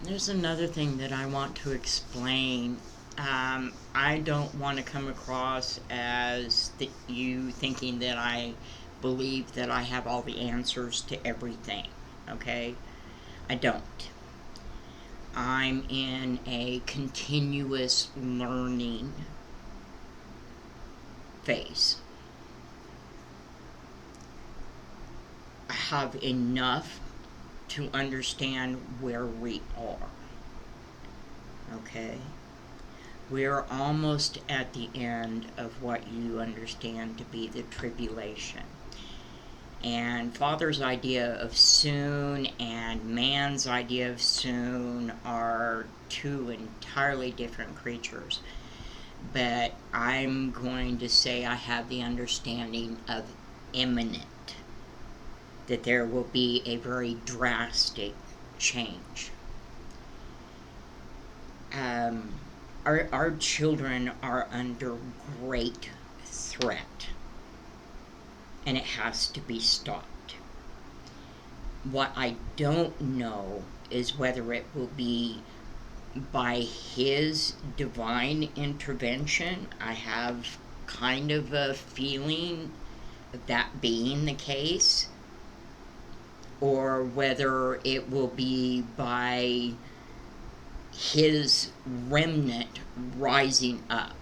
There's another thing that I want to explain. I don't want to come across as you thinking that I believe that I have all the answers to everything. Okay? I don't. I'm in a continuous learning phase. I have enough to understand where we are. Okay? We're almost at the end of what you understand to be the tribulation. And Father's idea of soon and man's idea of soon are two entirely different creatures. But I'm going to say I have the understanding of imminent, that there will be a very drastic change. Our children are under great threat, and it has to be stopped. What I don't know is whether it will be by His divine intervention. I have kind of a feeling of that being the case, or whether it will be by His remnant rising up.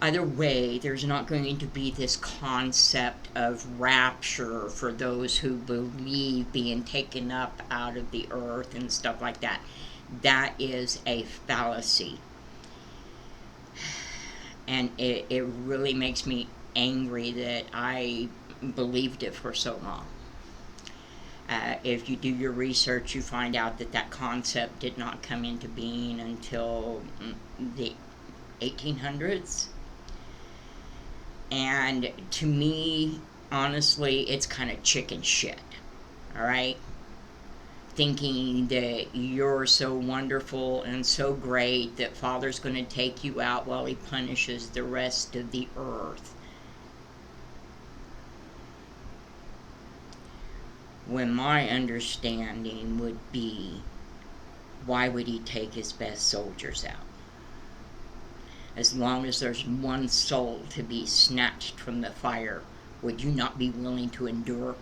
Either way, there's not going to be this concept of rapture for those who believe being taken up out of the earth and stuff like that. That is a fallacy. And it really makes me angry that I believed it for so long. If you do your research, you find out that that concept did not come into being until the 1800s. And to me, honestly, it's kind of chicken shit. All right? Thinking that you're so wonderful and so great that Father's going to take you out while He punishes the rest of the earth. When my understanding would be, why would He take His best soldiers out? As long as there's one soul to be snatched from the fire, would you not be willing to endure?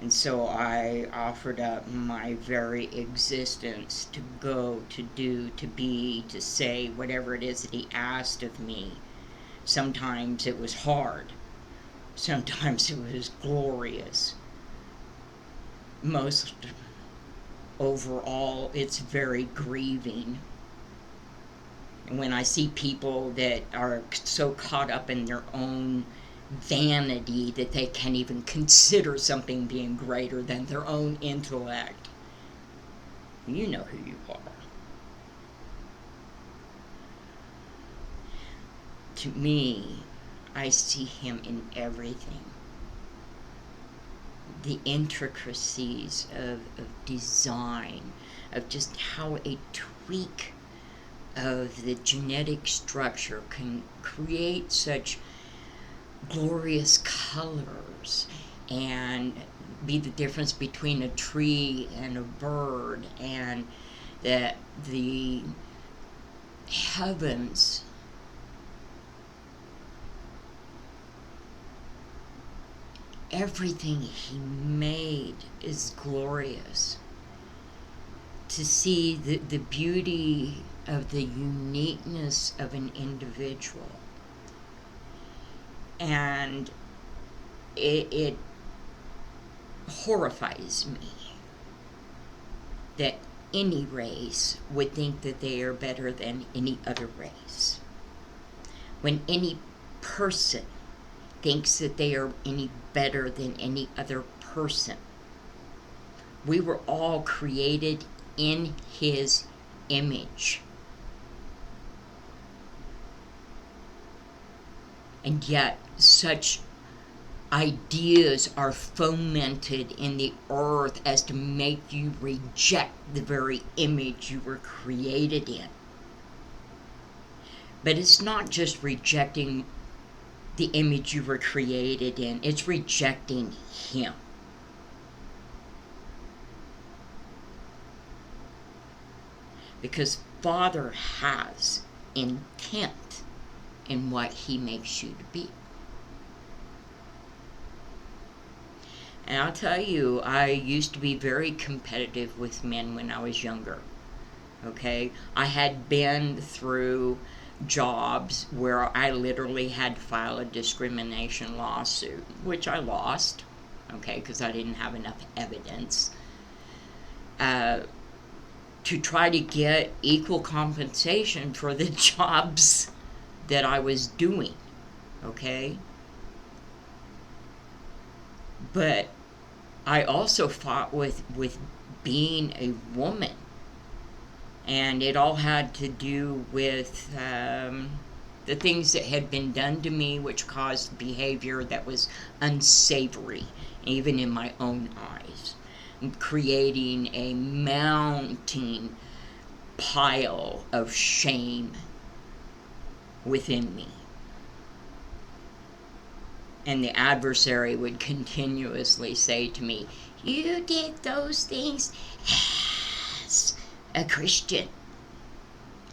And so I offered up my very existence to go, to do, to be, to say whatever it is that He asked of me. Sometimes it was hard. Sometimes it was glorious. Most overall, it's very grieving. And when I see people that are so caught up in their own vanity that they can't even consider something being greater than their own intellect, you know who you are. To me, I see Him in everything. The intricacies of design, of just how a tweak of the genetic structure can create such glorious colors and be the difference between a tree and a bird, and that the heavens everything He made is glorious. To see the beauty of the uniqueness of an individual, and it horrifies me that any race would think that they are better than any other race. When any person thinks that they are any better than any other person. We were all created in His image. And yet, such ideas are fomented in the earth as to make you reject the very image you were created in. But it's not just rejecting the image you were created in, it's rejecting Him. Because Father has intent in what He makes you to be. And I'll tell you, I used to be very competitive with men when I was younger. Okay? I had been through jobs where I literally had to file a discrimination lawsuit, which I lost, okay, because I didn't have enough evidence, to try to get equal compensation for the jobs that I was doing, okay? But I also fought with being a woman. And it all had to do with the things that had been done to me, which caused behavior that was unsavory, even in my own eyes, creating a mounting pile of shame within me. And the adversary would continuously say to me, "You did those things as a Christian."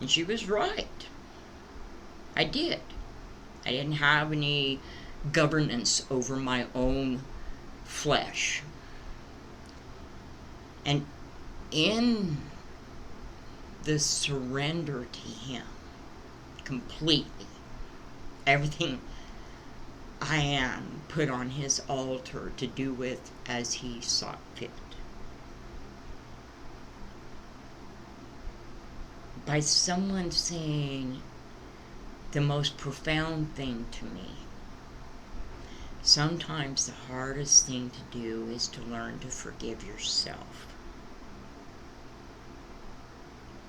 And she was right. I did. I didn't have any governance over my own flesh. And in the surrender to Him completely, everything I am put on His altar to do with as He saw fit. By someone saying the most profound thing to me, sometimes the hardest thing to do is to learn to forgive yourself.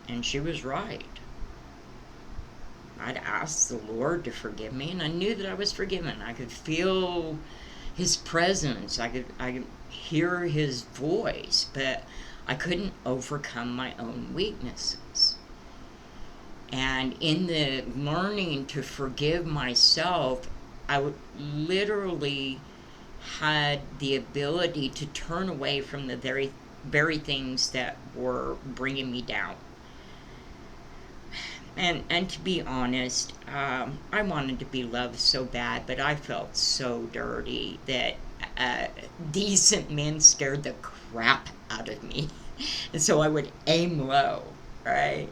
And she was right. I'd asked the Lord to forgive me, and I knew that I was forgiven. I could feel His presence. I could hear His voice, but I couldn't overcome my own weaknesses. And in the learning to forgive myself, I literally had the ability to turn away from the very things that were bringing me down. And to be honest, I wanted to be loved so bad, but I felt so dirty that decent men scared the crap out of me. And so I would aim low, right?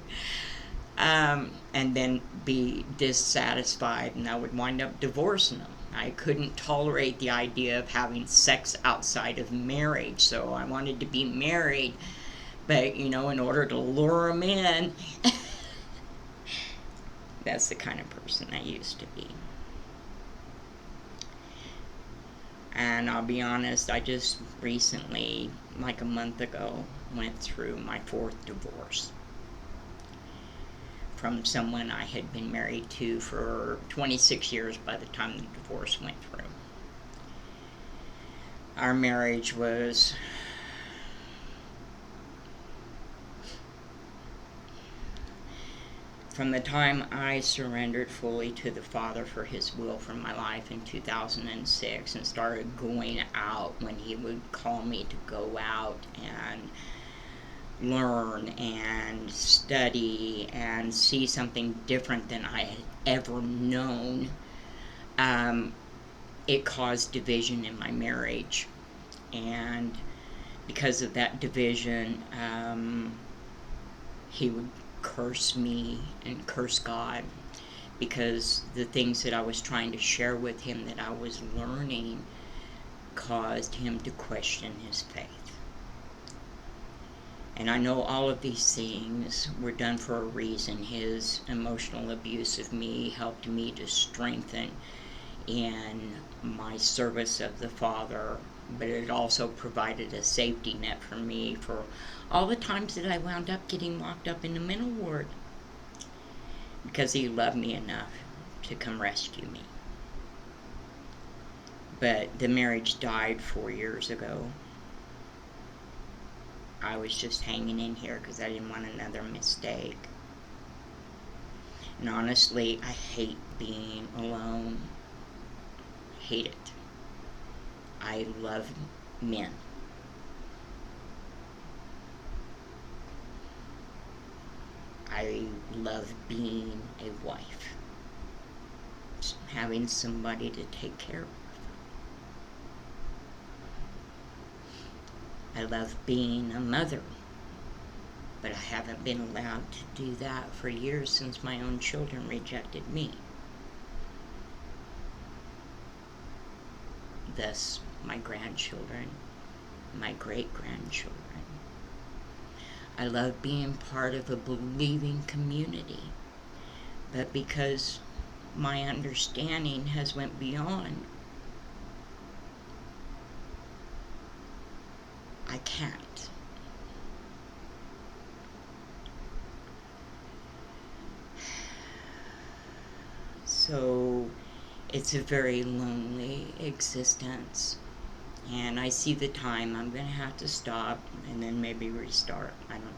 And then be dissatisfied, and I would wind up divorcing them. I couldn't tolerate the idea of having sex outside of marriage, so I wanted to be married, but in order to lure them in, that's the kind of person I used to be. And I'll be honest, I just recently, like a month ago, went through my 4th divorce from someone I had been married to for 26 years by the time the divorce went through. Our marriage was from the time I surrendered fully to the Father for His will for my life in 2006 and started going out when He would call me to go out and learn and study and see something different than I had ever known, it caused division in my marriage. And because of that division, he would curse me and curse God, because the things that I was trying to share with him that I was learning caused him to question his faith. And I know all of these things were done for a reason. His emotional abuse of me helped me to strengthen in my service of the Father, but it also provided a safety net for me for all the times that I wound up getting locked up in the mental ward, because he loved me enough to come rescue me. But the marriage died 4 years ago. I was just hanging in here because I didn't want another mistake. And honestly, I hate being alone. Hate it. I love men. I love being a wife. Having somebody to take care of. I love being a mother. But I haven't been allowed to do that for years since my own children rejected me. Thus, my grandchildren, my great-grandchildren. I love being part of a believing community. But because my understanding has went beyond, I can't. So it's a very lonely existence. And I see the time. I'm going to have to stop and then maybe restart. I don't know.